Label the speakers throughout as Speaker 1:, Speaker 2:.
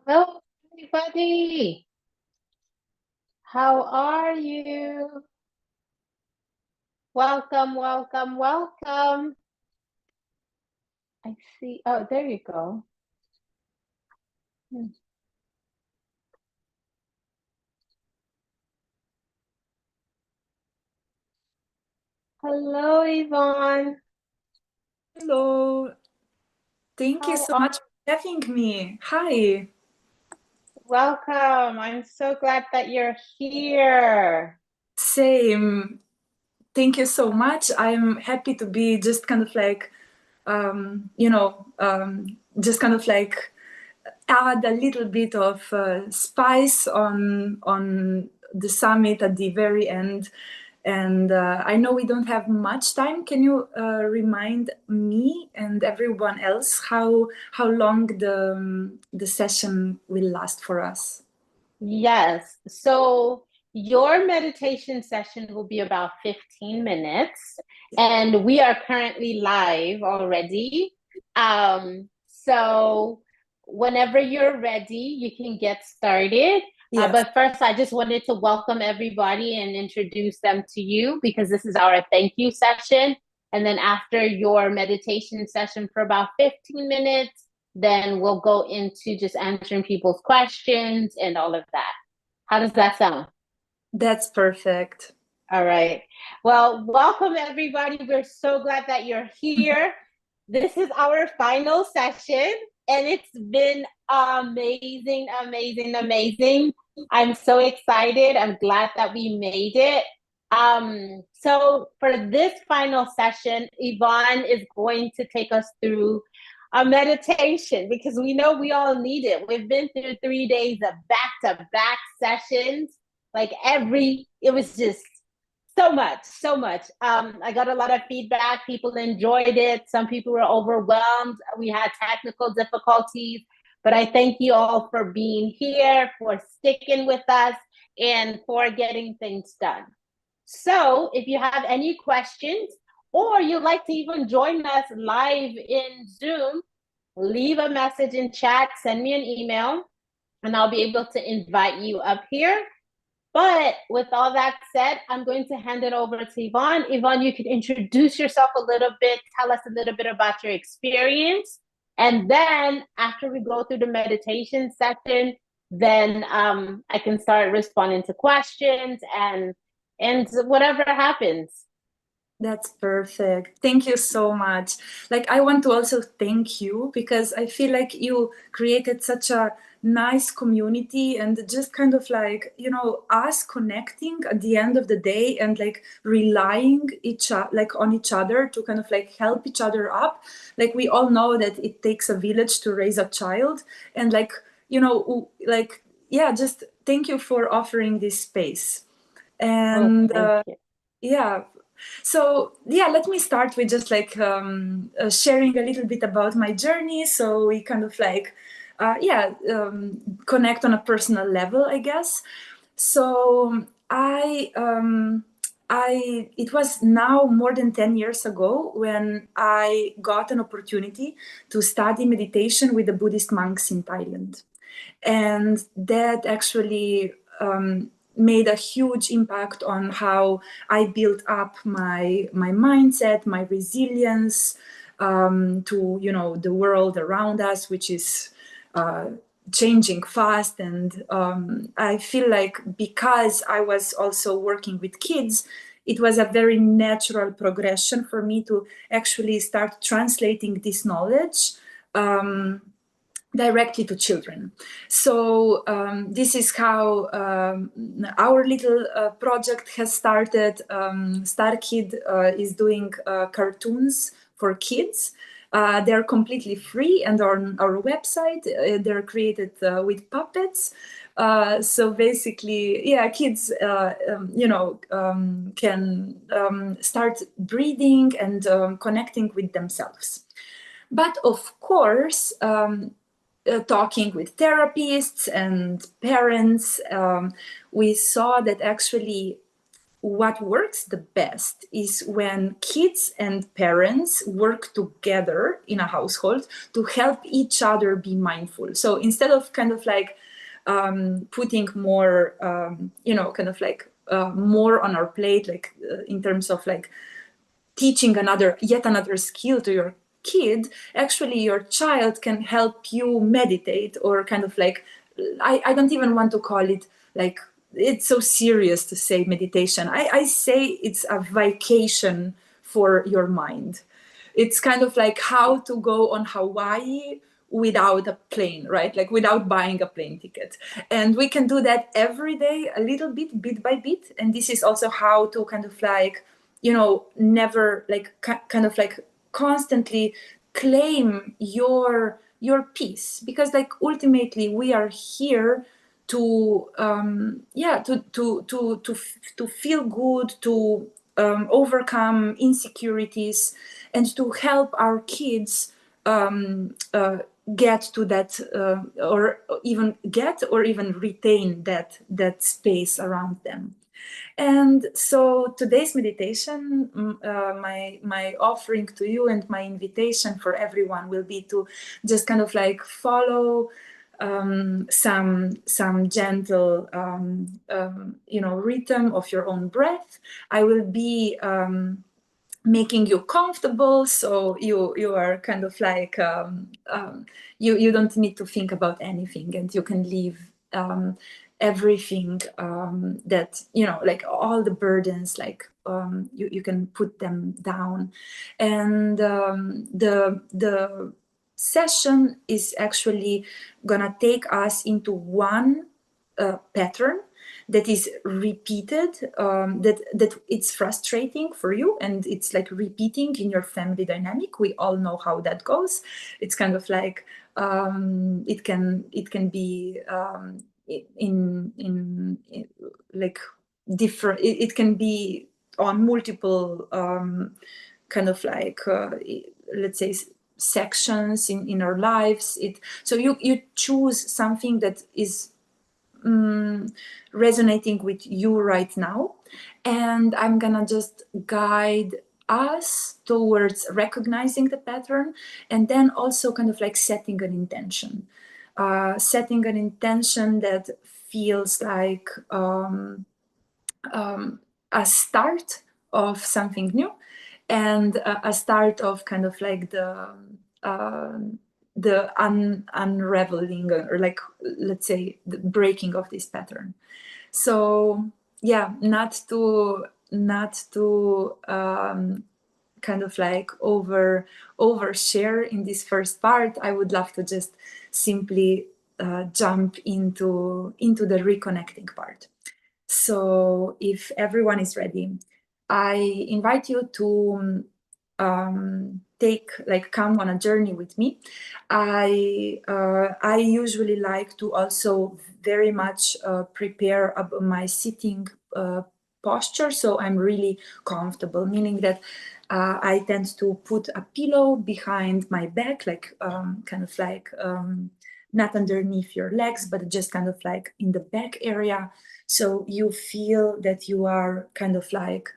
Speaker 1: Hello, everybody. How are you? Welcome, welcome, welcome. I see. Oh, there you go. Hello, Yvonne.
Speaker 2: Hello. Thank you
Speaker 1: How
Speaker 2: so
Speaker 1: are
Speaker 2: much for having me. Hi.
Speaker 1: Welcome. I'm so glad that you're here.
Speaker 2: Same. Thank you so much. I'm happy to be just kind of like, just kind of like add a little bit of spice on the summit at the very end. And I know we don't have much time. Can you remind me and everyone else how long the session will last for us?
Speaker 1: Yes. So your meditation session will be about 15 minutes, and we are currently live already. So whenever you're ready, you can get started.
Speaker 2: Yes.
Speaker 1: But first, I just wanted to welcome everybody and introduce them to you because this is our thank you session. And then after your meditation session for about 15 minutes, then we'll go into just answering people's questions and all of that. How does that sound?
Speaker 2: That's perfect.
Speaker 1: All right. Well, welcome everybody. We're so glad that you're here. This is our final session, and it's been amazing, amazing, amazing. I'm so excited. I'm glad that we made it. So for this final session, Yvonne is going to take us through a meditation because we know we all need it. We've been through 3 days of back-to-back sessions. It was just so much, so much. I got a lot of feedback. People enjoyed it. Some people were overwhelmed. We had technical difficulties, but I thank you all for being here, for sticking with us, and for getting things done. So if you have any questions, or you'd like to even join us live in Zoom, leave a message in chat, send me an email, and I'll be able to invite you up here. But with all that said, I'm going to hand it over to Yvonne. Yvonne, you can introduce yourself a little bit, tell us a little bit about your experience. And then after we go through the meditation session, then I can start responding to questions and whatever happens.
Speaker 2: That's perfect. Thank you so much. Like, I want to also thank you because I feel like you created such a nice community and just kind of like, us connecting at the end of the day and like relying like on each other to kind of like help each other up. Like, we all know that it takes a village to raise a child. And like, yeah, just thank you for offering this space.
Speaker 1: Oh,
Speaker 2: And
Speaker 1: thank you.
Speaker 2: yeah, so yeah, let me start with just like sharing a little bit about my journey, so we kind of like connect on a personal level, I guess. So it was now more than 10 years ago when I got an opportunity to study meditation with the Buddhist monks in Thailand, and that actually made a huge impact on how I built up my mindset, my resilience to the world around us, which is changing fast. And I feel like because I was also working with kids, it was a very natural progression for me to actually start translating this knowledge directly to children. So this is how our little project has started. StarKid is doing cartoons for kids. They're completely free and on our website. They're created with puppets. So basically, yeah, kids, can start breathing and connecting with themselves. But of course, talking with therapists and parents, we saw that actually what works the best is when kids and parents work together in a household to help each other be mindful. So instead of kind of like putting more, more on our plate, like in terms of like teaching yet another skill to your kid, actually your child can help you meditate, or kind of like, I don't even want to call it like, it's so serious to say meditation. I say it's a vacation for your mind. It's kind of like how to go on Hawaii without a plane, right? Like without buying a plane ticket. And we can do that every day, a little bit, bit by bit. And this is also how to kind of like, never like kind of like constantly claim your peace, because like ultimately we are here to to feel good, to overcome insecurities, and to help our kids get to that or even retain that space around them. And so today's meditation, my offering to you and my invitation for everyone will be to just kind of like follow some gentle rhythm of your own breath. I will be making you comfortable, so you are kind of like you don't need to think about anything, and you can leave everything that like all the burdens, like you can put them down. And the session is actually gonna take us into one pattern that is repeated, that it's frustrating for you, and it's like repeating in your family dynamic. We all know how that goes. It's kind of like it can be in like different. It can be on multiple kind of like let's say sections in our lives. So you choose something that is resonating with you right now, and I'm gonna just guide us towards recognizing the pattern, and then also kind of like setting an intention that feels like a start of something new, and a start of kind of like the unraveling, or like, let's say, the breaking of this pattern. So yeah, not to kind of like overshare in this first part. I would love to just simply jump into the reconnecting part. So if everyone is ready, I invite you to come on a journey with me. I usually like to also very much prepare my sitting posture, so I'm really comfortable, meaning that I tend to put a pillow behind my back, like kind of like not underneath your legs, but just kind of like in the back area. So you feel that you are kind of like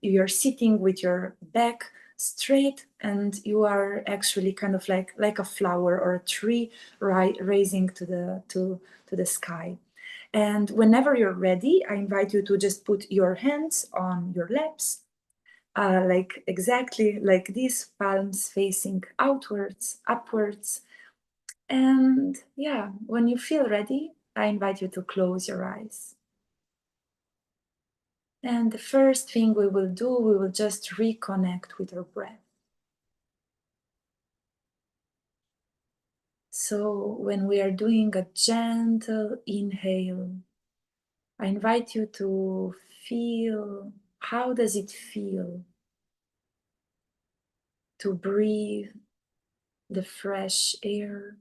Speaker 2: you're sitting with your back straight, and you are actually kind of like a flower or a tree, right, raising to the sky. And whenever you're ready, I invite you to just put your hands on your laps, like exactly like this, palms facing outwards, upwards. And yeah, when you feel ready, I invite you to close your eyes. And the first thing we will do, we will just reconnect with our breath. So when we are doing a gentle inhale, I invite you to feel, how does it feel to breathe the fresh air?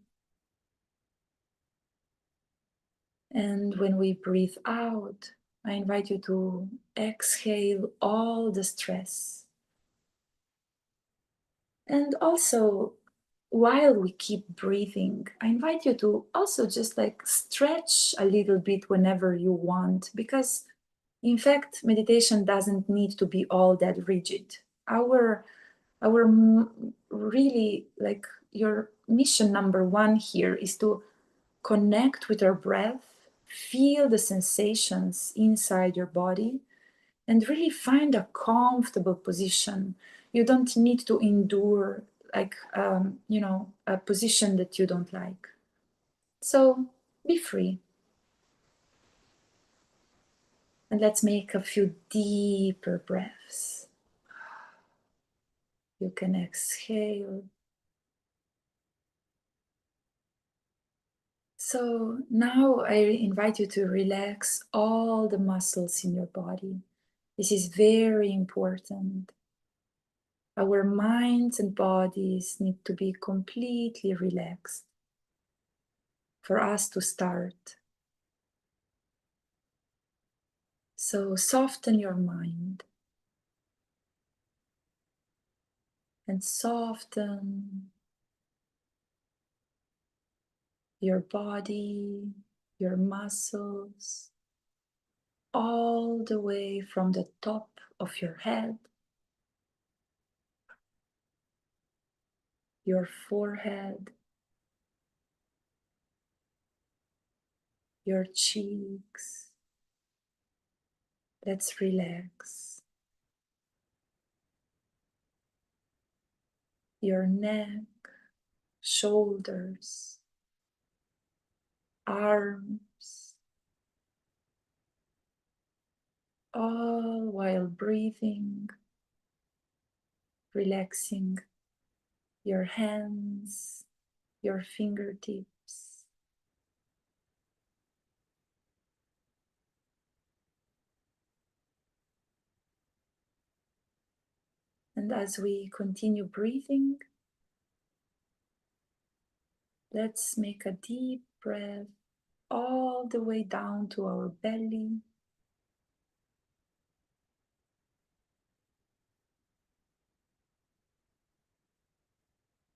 Speaker 2: And when we breathe out, I invite you to exhale all the stress. And also, while we keep breathing, I invite you to also just like stretch a little bit whenever you want, because In fact, meditation doesn't need to be all that rigid. Really, like, your mission number one here is to connect with your breath, feel the sensations inside your body, and really find a comfortable position. You don't need to endure, like, a position that you don't like. So be free. And let's make a few deeper breaths. You can exhale. So now I invite you to relax all the muscles in your body. This is very important. Our minds and bodies need to be completely relaxed for us to start. So soften your mind and soften your body, your muscles, all the way from the top of your head, your forehead, your cheeks. Let's relax. Your neck, shoulders, arms, all while breathing, relaxing your hands, your fingertips. And as we continue breathing, let's make a deep breath all the way down to our belly.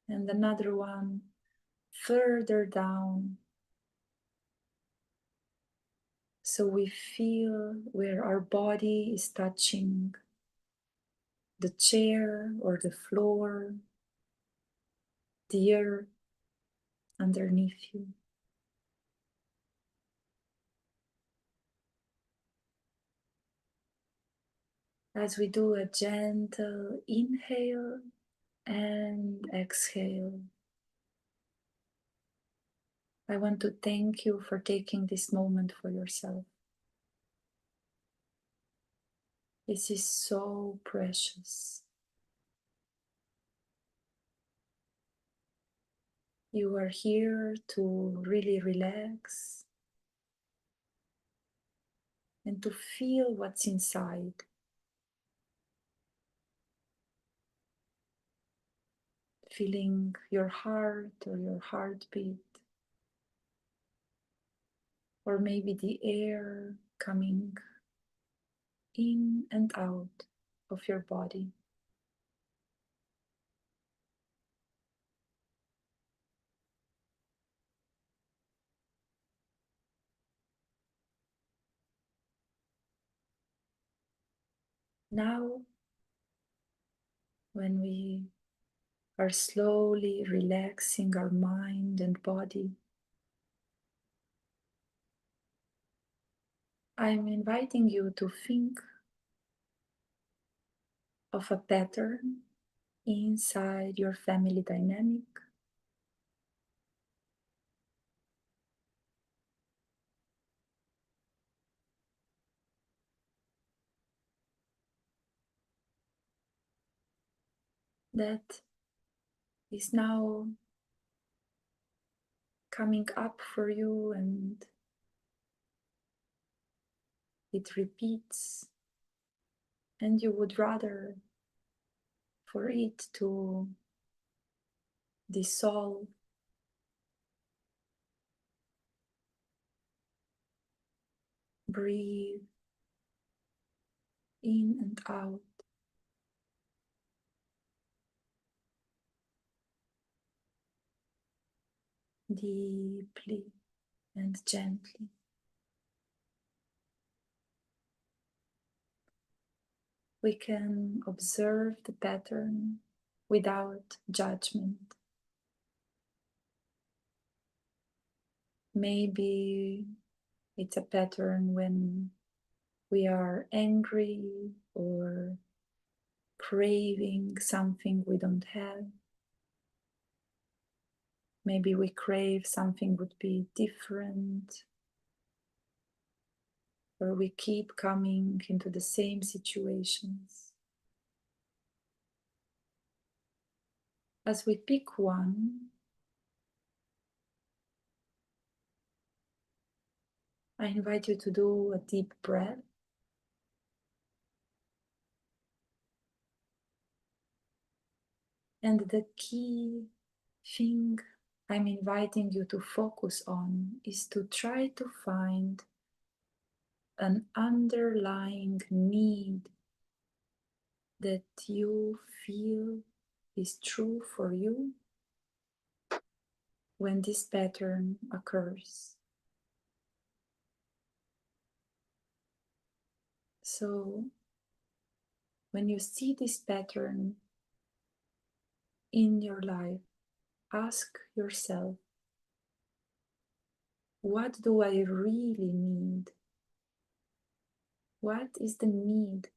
Speaker 2: And another one further down. So we feel where our body is touching the chair or the floor, the earth underneath you. As we do a gentle inhale and exhale, I want to thank you for taking this moment for yourself. This is so precious. You are here to really relax and to feel what's inside. Feeling your heart or your heartbeat, or maybe the air coming in and out of your body. Now, when we are slowly relaxing our mind and body, I'm inviting you to think of a pattern inside your family dynamic. That is now coming up for you, and it repeats, and you would rather for it to dissolve. Breathe in and out. Deeply and gently. we can observe the pattern without judgment. Maybe it's a pattern when we are angry or craving something we don't have. Maybe we crave something would be different, or we keep coming into the same situations. As we pick one, I invite you to do a deep breath. And the key thing I'm inviting you to focus on is to try to find an underlying need that you feel is true for you when this pattern occurs. So, when you see this pattern in your life, ask yourself, what do I really need? What is the need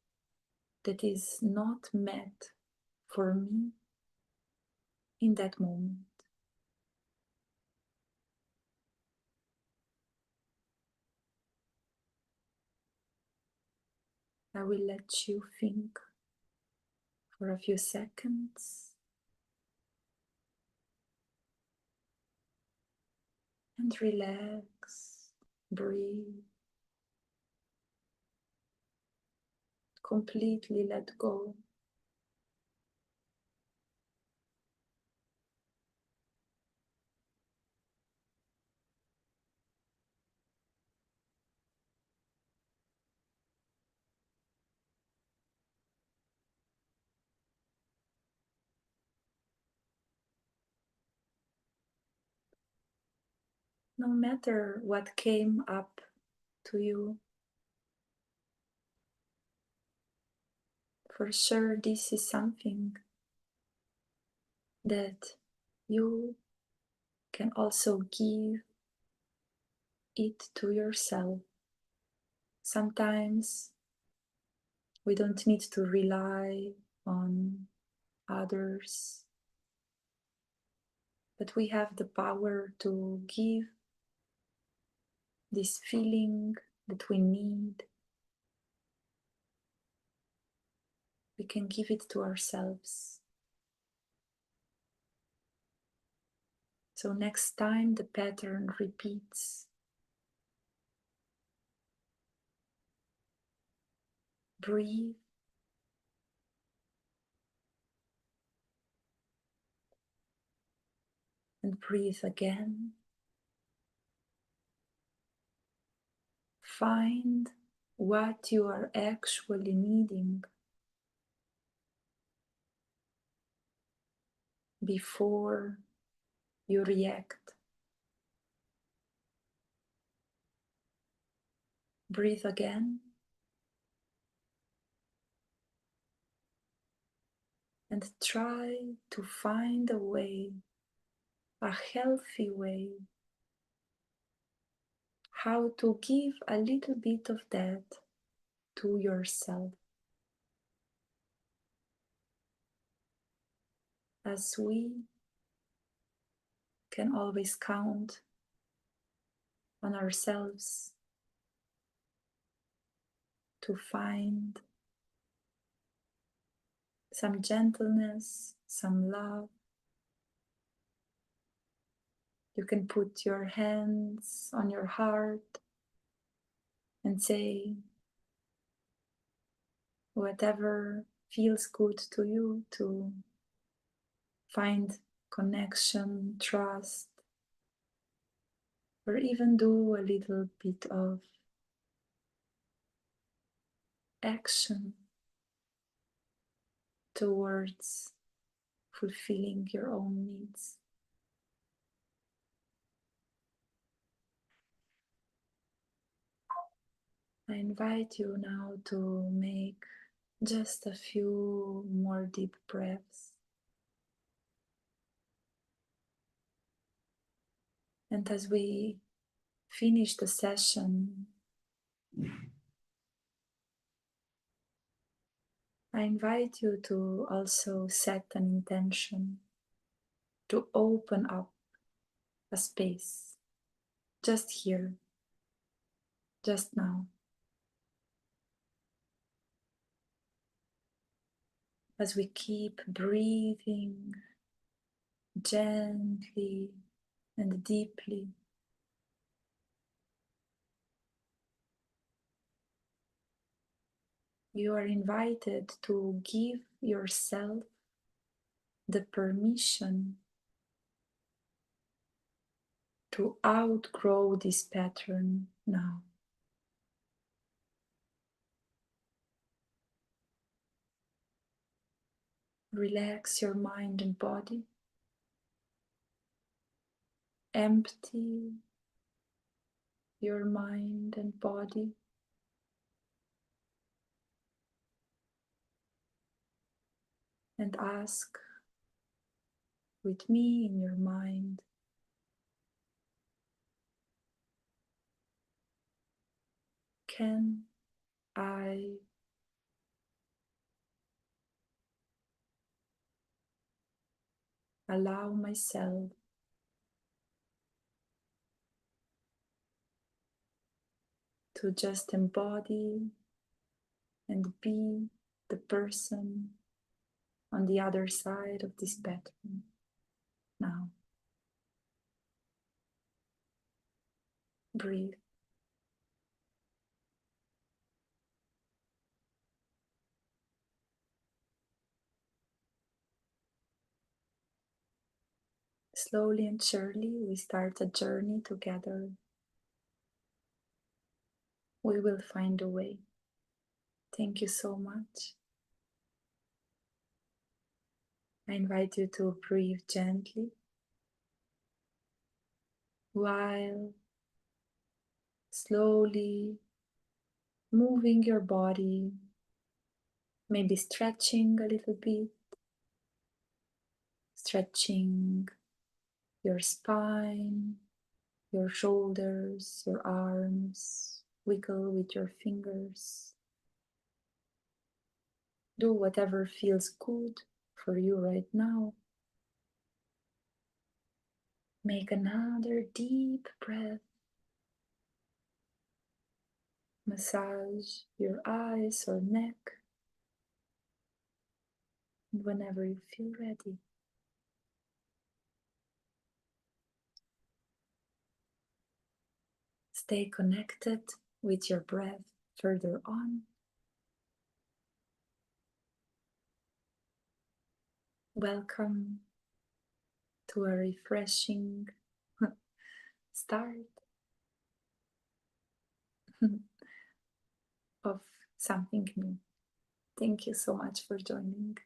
Speaker 2: that is not met for me in that moment? I will let you think for a few seconds and relax, breathe, completely let go. No matter what came up to you, for sure this is something that you can also give it to yourself. Sometimes we don't need to rely on others, but we have the power to give this feeling that we need. We can give it to ourselves. So next time the pattern repeats, breathe and breathe again. Find what you are actually needing before you react. Breathe again. And try to find a way, a healthy way, how to give a little bit of that to yourself. As we can always count on ourselves to find some gentleness, some love. You can put your hands on your heart and say whatever feels good to you, to find connection, trust, or even do a little bit of action towards fulfilling your own needs. I invite you now to make Just a few more deep breaths. And as we finish the session, I invite you to also set an intention to open up a space just here, just now. As we keep breathing gently and deeply, you are invited to give yourself the permission to outgrow this pattern now. Relax your mind and body. Empty your mind and body. And ask with me in your mind, can I allow myself to just embody and be the person on the other side of this pattern now? Breathe. Slowly and surely, we start a journey together. We will find a way. Thank you so much. I invite you to breathe gently while slowly moving your body, maybe stretching a little bit, stretching your spine, your shoulders, your arms, wiggle with your fingers. Do whatever feels good for you right now. Make another deep breath. Massage your eyes or neck. And whenever you feel ready, stay connected with your breath further on. Welcome to a refreshing start of something new. Thank you so much for joining.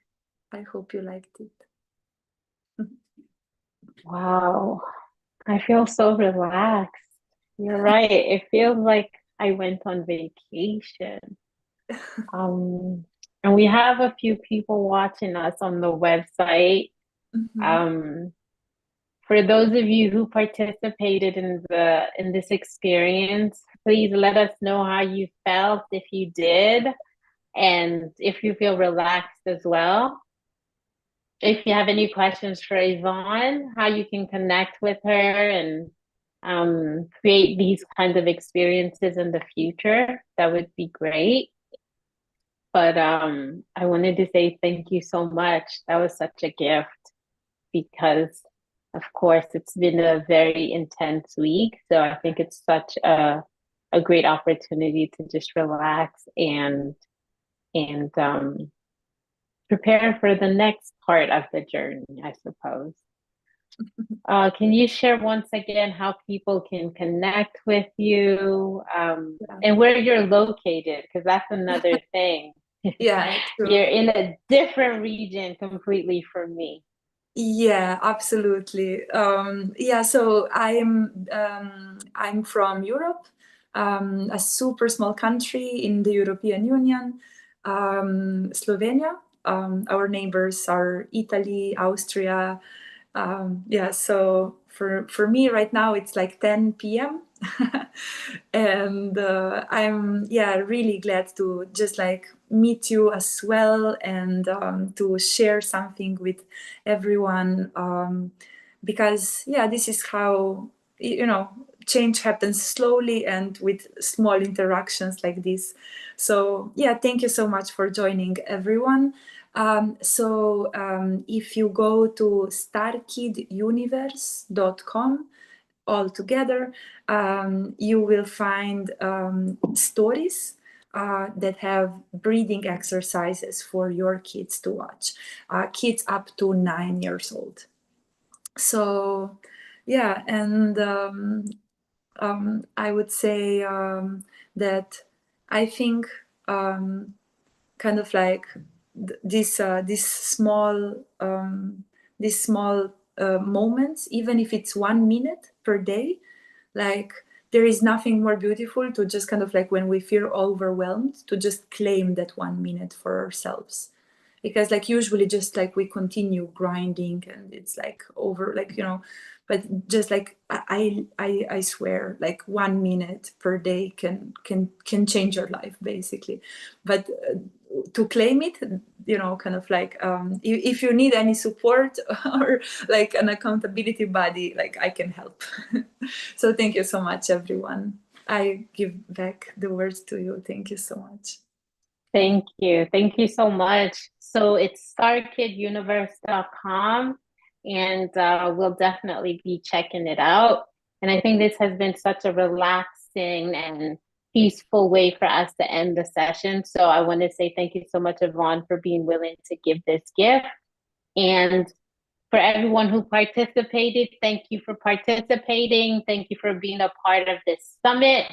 Speaker 2: I hope you liked it.
Speaker 1: Wow. I feel so relaxed. You're right. It feels like I went on vacation. And we have a few people watching us on the website. For those of you who participated in this experience, please let us know how you felt if you did, and if you feel relaxed as well. If you have any questions for Yvonne, how you can connect with her and create these kinds of experiences in the future, that would be great. But I wanted to say thank you so much. That was such a gift because, of course, it's been a very intense week. So I think it's such a great opportunity to just relax and prepare for the next part of the journey, I suppose. Can you share once again how people can connect with you and where you're located? Because that's another thing.
Speaker 2: Yeah, true.
Speaker 1: You're in a different region completely from me.
Speaker 2: Yeah, absolutely. Yeah, so I'm from Europe, a super small country in the European Union. Slovenia. Our neighbors are Italy, Austria. Yeah, so for me right now it's like 10 p.m. And I'm really glad to just like meet you as well, and to share something with everyone, because this is how change happens slowly and with small interactions like this. So thank you so much for joining, everyone. If you go to starkiduniverse.com all together, you will find stories that have breathing exercises for your kids to watch, kids up to 9 years old. So and I would say that I think kind of like these small moments, even if it's 1 minute per day, like there is nothing more beautiful to just kind of like when we feel overwhelmed to just claim that 1 minute for ourselves. Because like usually just like we continue grinding and it's like over, like but just like I swear, like 1 minute per day can change your life basically. But to claim it, kind of like if you need any support or like an accountability buddy, like I can help. So thank you so much, everyone. I give back the words to you. Thank you so much.
Speaker 1: Thank you. Thank you so much. So it's StarKidUniverse.com, and we'll definitely be checking it out. And I think this has been such a relaxing and peaceful way for us to end the session. So I want to say thank you so much, Yvonne, for being willing to give this gift. And for everyone who participated, thank you for participating. Thank you for being a part of this summit.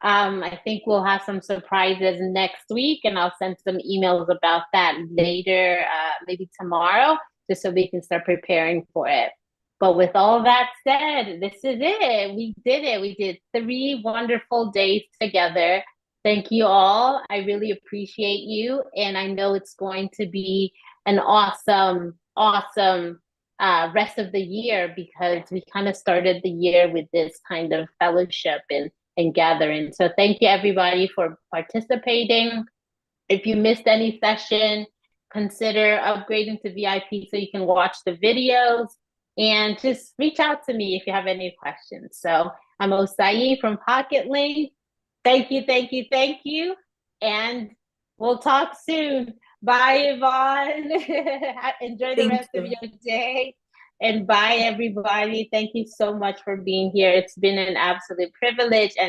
Speaker 1: I think we'll have some surprises next week, and I'll send some emails about that later, maybe tomorrow, just so we can start preparing for it. But with all that said, this is it. We did it. We did 3 wonderful days together. Thank you all. I really appreciate you. And I know it's going to be an awesome rest of the year, because we kind of started the year with this kind of fellowship and gathering. So thank you everybody for participating. If you missed any session, consider upgrading to VIP so you can watch the videos, and just reach out to me if you have any questions. So I'm Osayi from Pocketlings. Thank you, thank you, thank you. And we'll talk soon. Bye, Yvonne. Enjoy the rest of your day. And bye, everybody. Thank you so much for being here. It's been an absolute privilege and